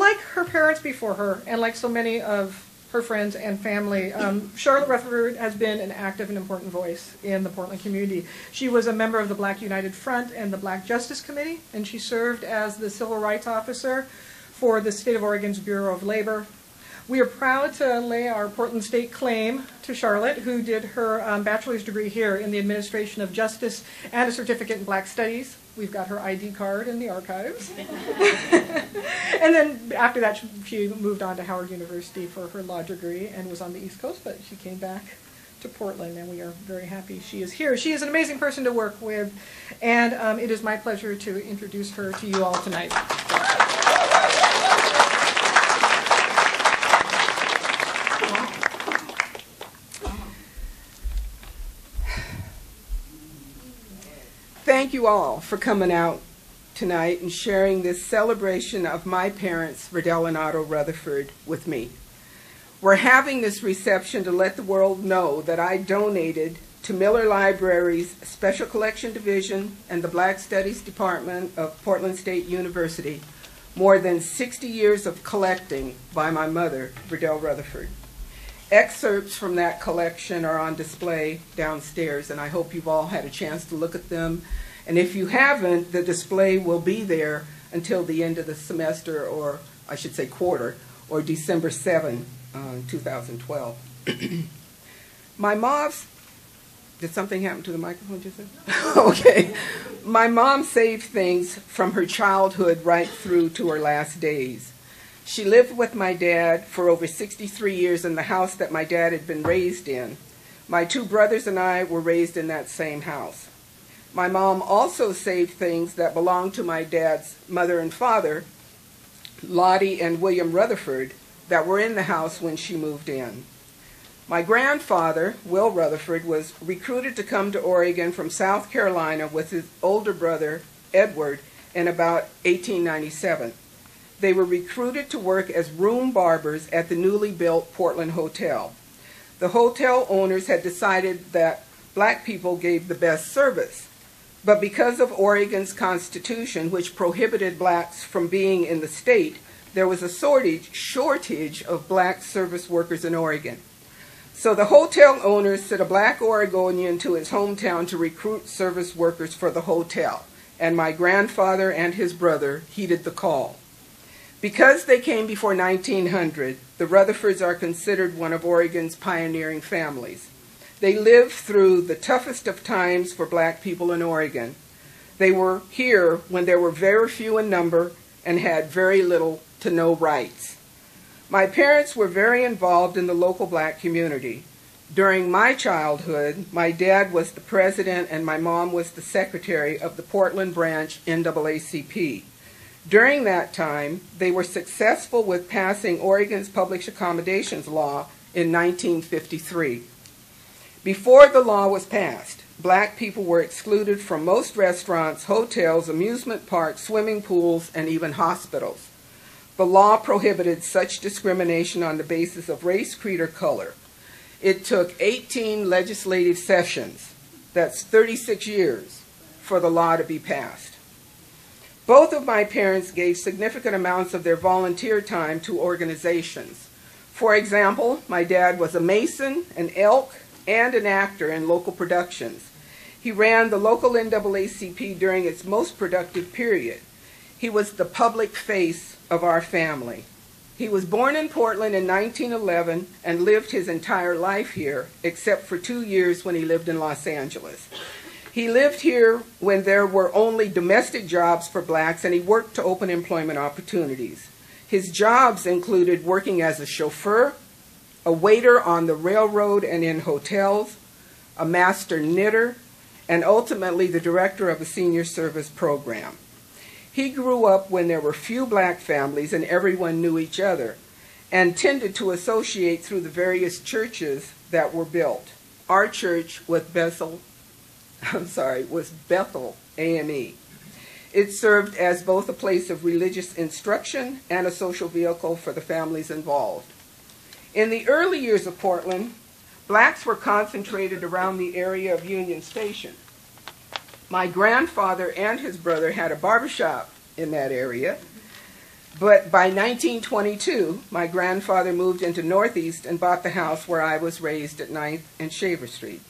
like her parents before her, and like so many of her friends and family, Charlotte Rutherford has been an active and important voice in the Portland community. She was a member of the Black United Front and the Black Justice Committee, and she served as the Civil Rights Officer for the State of Oregon's Bureau of Labor. We are proud to lay our Portland State claim to Charlotte, who did her bachelor's degree here in the Administration of Justice and a certificate in Black Studies. We've got her ID card in the archives. And then after that, she moved on to Howard University for her law degree and was on the East Coast, but she came back to Portland, and we are very happy she is here. She is an amazing person to work with, and it is my pleasure to introduce her to you all tonight. Thank you all for coming out tonight and sharing this celebration of my parents, Verdell and Otto Rutherford, with me. We're having this reception to let the world know that I donated to Miller Library's Special Collection Division and the Black Studies Department of Portland State University more than 60 years of collecting by my mother, Verdell Rutherford. Excerpts from that collection are on display downstairs, and I hope you've all had a chance to look at them. And if you haven't, the display will be there until the end of the semester, or I should say quarter, or December 7, 2012. My mom's, did something happen to the microphone just then? Okay. My mom saved things from her childhood right through to her last days. She lived with my dad for over 63 years in the house that my dad had been raised in. My two brothers and I were raised in that same house. My mom also saved things that belonged to my dad's mother and father, Lottie and William Rutherford, that were in the house when she moved in. My grandfather, Will Rutherford, was recruited to come to Oregon from South Carolina with his older brother, Edward, in about 1897. They were recruited to work as room barbers at the newly built Portland Hotel. The hotel owners had decided that black people gave the best service, but because of Oregon's constitution, which prohibited blacks from being in the state, there was a shortage of black service workers in Oregon. So the hotel owners sent a black Oregonian to his hometown to recruit service workers for the hotel, and my grandfather and his brother heeded the call. Because they came before 1900, the Rutherfords are considered one of Oregon's pioneering families. They lived through the toughest of times for black people in Oregon. They were here when there were very few in number and had very little to no rights. My parents were very involved in the local black community. During my childhood, my dad was the president and my mom was the secretary of the Portland branch NAACP. During that time, they were successful with passing Oregon's Public Accommodations Law in 1953. Before the law was passed, black people were excluded from most restaurants, hotels, amusement parks, swimming pools, and even hospitals. The law prohibited such discrimination on the basis of race, creed, or color. It took 18 legislative sessions, that's 36 years, for the law to be passed. Both of my parents gave significant amounts of their volunteer time to organizations. For example, my dad was a mason, an elk, and an actor in local productions. He ran the local NAACP during its most productive period. He was the public face of our family. He was born in Portland in 1911 and lived his entire life here, except for 2 years when he lived in Los Angeles. He lived here when there were only domestic jobs for blacks, and he worked to open employment opportunities. His jobs included working as a chauffeur, a waiter on the railroad and in hotels, a master knitter, and ultimately the director of a senior service program. He grew up when there were few black families and everyone knew each other, and tended to associate through the various churches that were built. Our church was Bethel AME. It served as both a place of religious instruction and a social vehicle for the families involved. In the early years of Portland, blacks were concentrated around the area of Union Station. My grandfather and his brother had a barbershop in that area. But by 1922, my grandfather moved into Northeast and bought the house where I was raised at 9th and Shaver Street.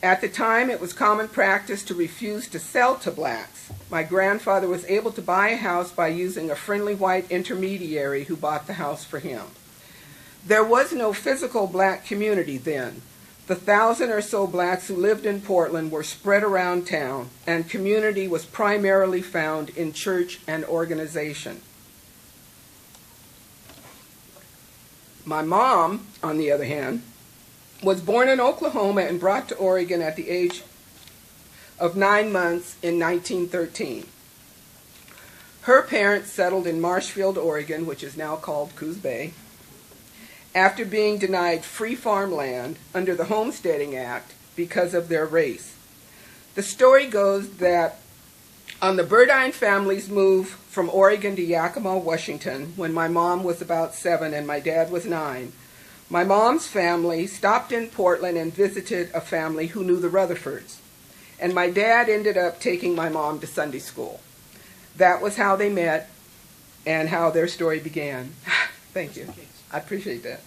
At the time, it was common practice to refuse to sell to blacks. My grandfather was able to buy a house by using a friendly white intermediary who bought the house for him. There was no physical black community then. The 1,000 or so blacks who lived in Portland were spread around town, and community was primarily found in church and organization. My mom, on the other hand, was born in Oklahoma and brought to Oregon at the age of 9 months in 1913. Her parents settled in Marshfield, Oregon, which is now called Coos Bay, after being denied free farmland under the Homesteading Act because of their race. The story goes that on the Burdine family's move from Oregon to Yakima, Washington, when my mom was about 7 and my dad was 9, my mom's family stopped in Portland and visited a family who knew the Rutherfords. And my dad ended up taking my mom to Sunday school. That was how they met and how their story began. Thank you. I appreciate that.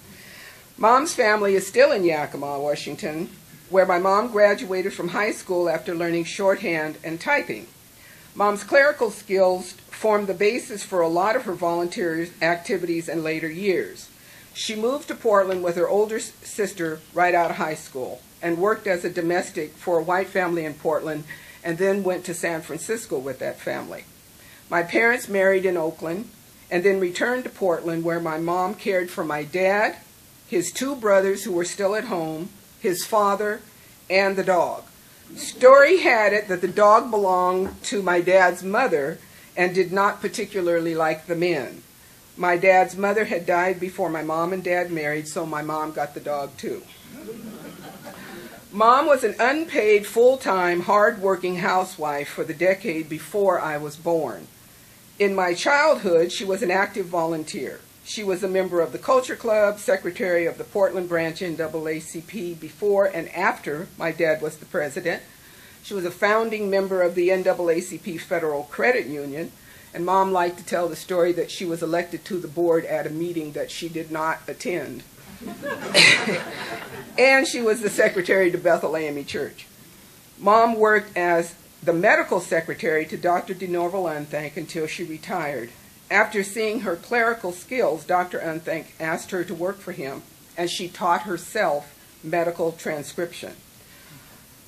Mom's family is still in Yakima, Washington, where my mom graduated from high school after learning shorthand and typing. Mom's clerical skills formed the basis for a lot of her volunteer activities in later years. She moved to Portland with her older sister right out of high school and worked as a domestic for a white family in Portland and then went to San Francisco with that family. My parents married in Oakland and then returned to Portland, where my mom cared for my dad, his 2 brothers who were still at home, his father, and the dog. Story had it that the dog belonged to my dad's mother and did not particularly like the men. My dad's mother had died before my mom and dad married, so my mom got the dog too. Mom was an unpaid, full-time, hard-working housewife for the decade before I was born. In my childhood, she was an active volunteer. She was a member of the Culture Club, secretary of the Portland branch NAACP before and after my dad was the president. She was a founding member of the NAACP Federal Credit Union, and Mom liked to tell the story that she was elected to the board at a meeting that she did not attend. And she was the secretary to Bethel AME Church. Mom worked as the medical secretary to Dr. DeNorval Unthank until she retired. After seeing her clerical skills, Dr. Unthank asked her to work for him, and she taught herself medical transcription.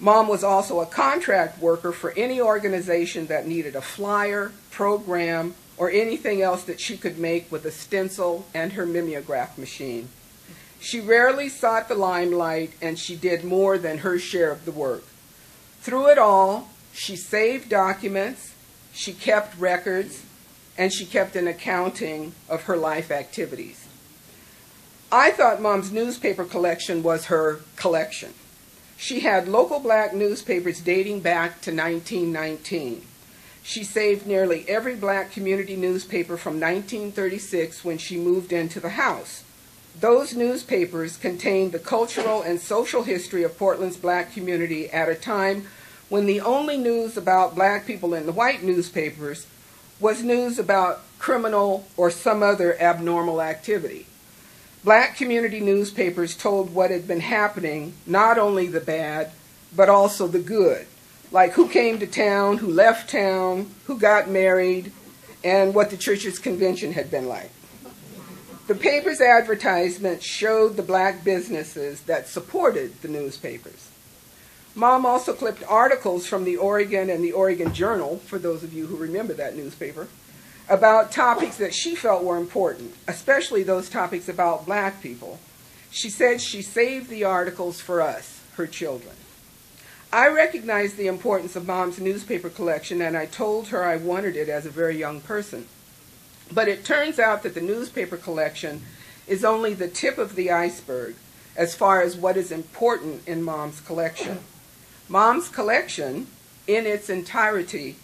Mom was also a contract worker for any organization that needed a flyer, program, or anything else that she could make with a stencil and her mimeograph machine. She rarely sought the limelight, and she did more than her share of the work. Through it all, she saved documents, she kept records, and she kept an accounting of her life activities. I thought Mom's newspaper collection was her collection. She had local black newspapers dating back to 1919. She saved nearly every black community newspaper from 1936 when she moved into the house. Those newspapers contained the cultural and social history of Portland's black community at a time when the only news about black people in the white newspapers was news about criminal or some other abnormal activity. Black community newspapers told what had been happening, not only the bad, but also the good, like who came to town, who left town, who got married, and what the church's convention had been like. The paper's advertisements showed the black businesses that supported the newspapers. Mom also clipped articles from the Oregon and the Oregon Journal, for those of you who remember that newspaper, about topics that she felt were important, especially those topics about black people. She said she saved the articles for us, her children. I recognized the importance of Mom's newspaper collection, and I told her I wanted it as a very young person. But it turns out that the newspaper collection is only the tip of the iceberg as far as what is important in Mom's collection. Mom's collection, in its entirety,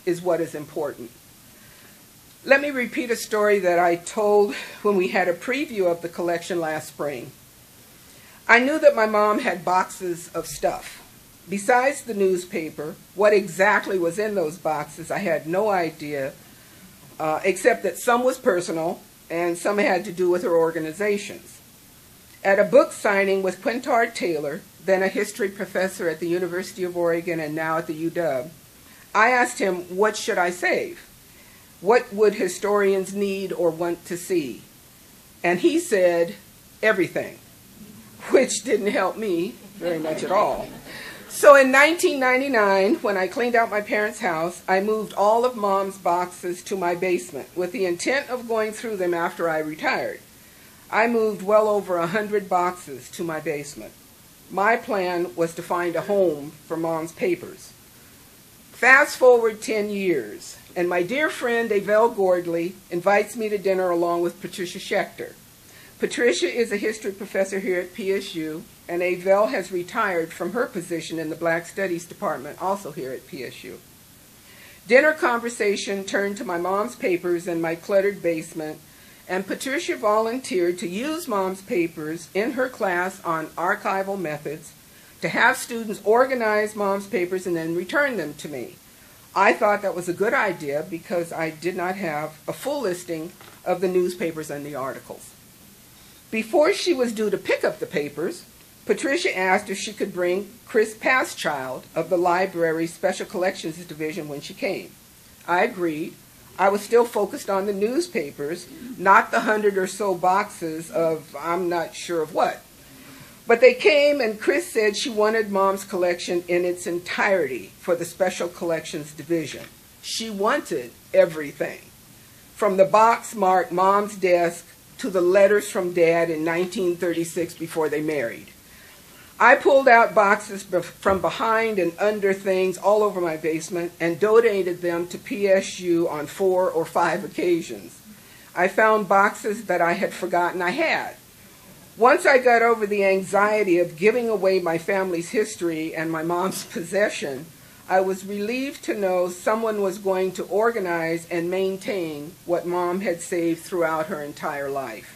is what is important. Let me repeat a story that I told when we had a preview of the collection last spring. I knew that my mom had boxes of stuff. Besides the newspaper, what exactly was in those boxes, I had no idea. except that some was personal and some had to do with her organizations. At a book signing with Quintard Taylor, then a history professor at the University of Oregon and now at the UW, I asked him, what should I save? What would historians need or want to see? And he said, everything, which didn't help me very much at all. So in 1999, when I cleaned out my parents' house, I moved all of Mom's boxes to my basement with the intent of going through them after I retired. I moved well over 100 boxes to my basement. My plan was to find a home for Mom's papers. Fast forward 10 years, and my dear friend Verdell Rutherford invites me to dinner along with Patricia Schechter. Patricia is a history professor here at PSU, and Verdell has retired from her position in the Black Studies Department, also here at PSU. Dinner conversation turned to my mom's papers in my cluttered basement, and Patricia volunteered to use Mom's papers in her class on archival methods to have students organize Mom's papers and then return them to me. I thought that was a good idea because I did not have a full listing of the newspapers and the articles. Before she was due to pick up the papers, Patricia asked if she could bring Chris Pastchild of the library's Special Collections Division when she came. I agreed. I was still focused on the newspapers, not the 100 or so boxes of I'm not sure of what. But they came, and Chris said she wanted Mom's collection in its entirety for the Special Collections Division. She wanted everything, from the box marked Mom's desk to the letters from Dad in 1936 before they married. I pulled out boxes from behind and under things all over my basement and donated them to PSU on 4 or 5 occasions. I found boxes that I had forgotten I had. Once I got over the anxiety of giving away my family's history and my mom's possession, I was relieved to know someone was going to organize and maintain what Mom had saved throughout her entire life.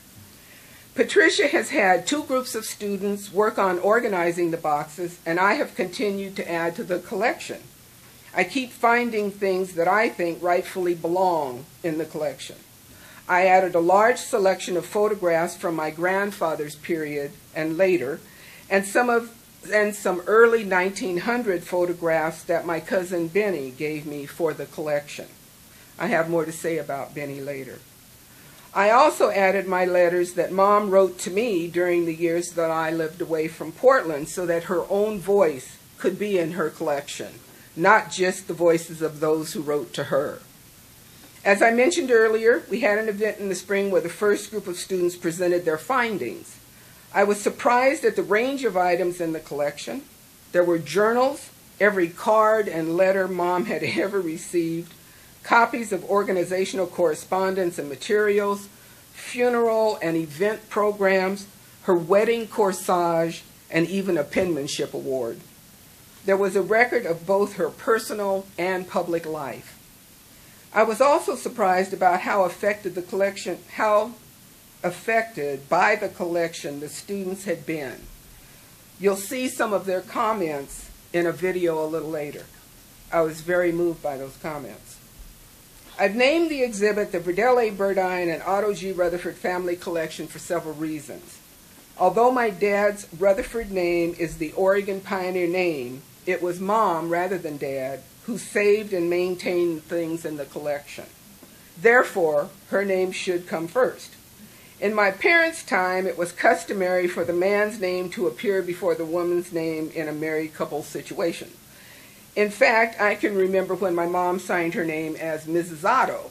Patricia has had 2 groups of students work on organizing the boxes, and I have continued to add to the collection. I keep finding things that I think rightfully belong in the collection. I added a large selection of photographs from my grandfather's period and later, and some early 1900 photographs that my cousin Benny gave me for the collection. I have more to say about Benny later. I also added my letters that Mom wrote to me during the years that I lived away from Portland so that her own voice could be in her collection, not just the voices of those who wrote to her. As I mentioned earlier, we had an event in the spring where the first group of students presented their findings. I was surprised at the range of items in the collection. There were journals, every card and letter Mom had ever received, copies of organizational correspondence and materials, funeral and event programs, her wedding corsage, and even a penmanship award. There was a record of both her personal and public life. I was also surprised about how affected by the collection the students had been. You'll see some of their comments in a video a little later. I was very moved by those comments. I've named the exhibit the Verdell A. Burdine and Otto G. Rutherford Family Collection for several reasons. Although my dad's Rutherford name is the Oregon pioneer name, it was Mom rather than Dad who saved and maintained things in the collection. Therefore, her name should come first. In my parents' time, it was customary for the man's name to appear before the woman's name in a married couple situation. In fact, I can remember when my mom signed her name as Mrs. Otto.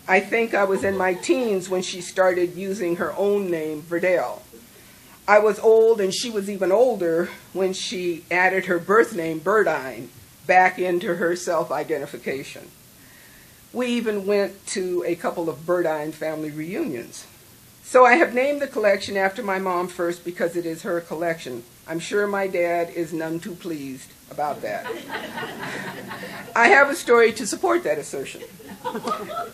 I think I was in my teens when she started using her own name, Verdell. I was old and she was even older when she added her birth name, Burdine, back into her self-identification. We even went to a couple of Burdine family reunions. So I have named the collection after my mom first because it is her collection. I'm sure my dad is none too pleased about that. I have a story to support that assertion.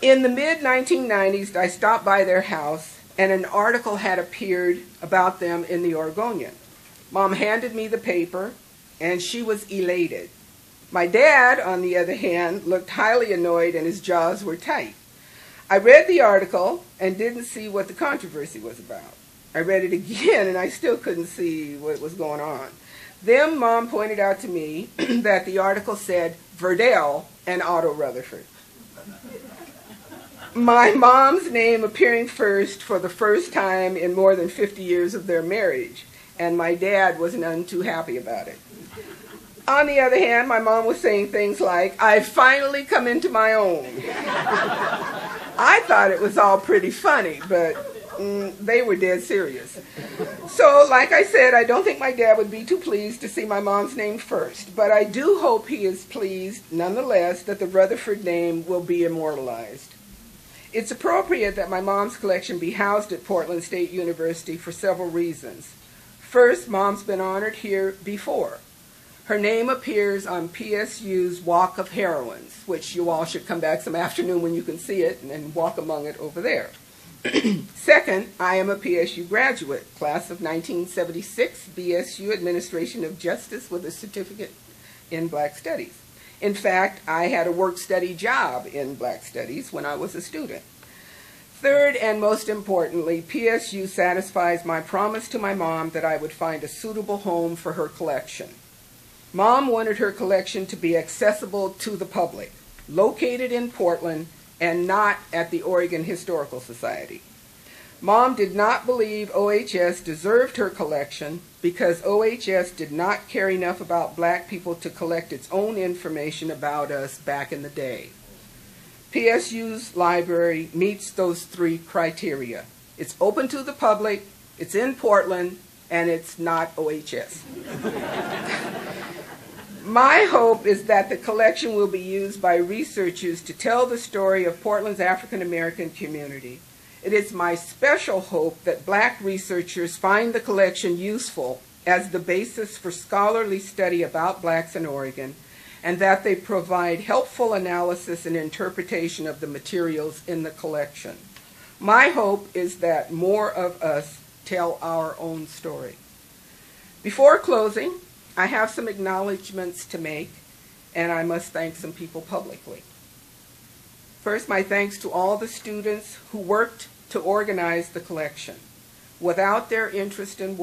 In the mid-1990s, I stopped by their house, and an article had appeared about them in the Oregonian. Mom handed me the paper, and she was elated. My dad, on the other hand, looked highly annoyed and his jaws were tight. I read the article and didn't see what the controversy was about. I read it again and I still couldn't see what was going on. Then Mom pointed out to me that the article said Verdell and Otto Rutherford. My mom's name appearing first for the first time in more than 50 years of their marriage, and my dad was none too happy about it. On the other hand, my mom was saying things like, "I've finally come into my own." I thought it was all pretty funny, but they were dead serious. So, like I said, I don't think my dad would be too pleased to see my mom's name first, but I do hope he is pleased, nonetheless, that the Rutherford name will be immortalized. It's appropriate that my mom's collection be housed at Portland State University for several reasons. First, Mom's been honored here before. Her name appears on PSU's Walk of Heroines, which you all should come back some afternoon when you can see it and walk among it over there. Second, I am a PSU graduate, class of 1976, BSU Administration of Justice with a certificate in Black Studies. In fact, I had a work-study job in Black Studies when I was a student. Third, and most importantly, PSU satisfies my promise to my mom that I would find a suitable home for her collection. Mom wanted her collection to be accessible to the public, located in Portland, and not at the Oregon Historical Society. Mom did not believe OHS deserved her collection because OHS did not care enough about Black people to collect its own information about us back in the day. PSU's library meets those three criteria. It's open to the public, it's in Portland, and it's not OHS. My hope is that the collection will be used by researchers to tell the story of Portland's African American community. It is my special hope that Black researchers find the collection useful as the basis for scholarly study about Blacks in Oregon, and that they provide helpful analysis and interpretation of the materials in the collection. My hope is that more of us tell our own story. Before closing, I have some acknowledgments to make, and I must thank some people publicly. First, my thanks to all the students who worked to organize the collection. Without their interest in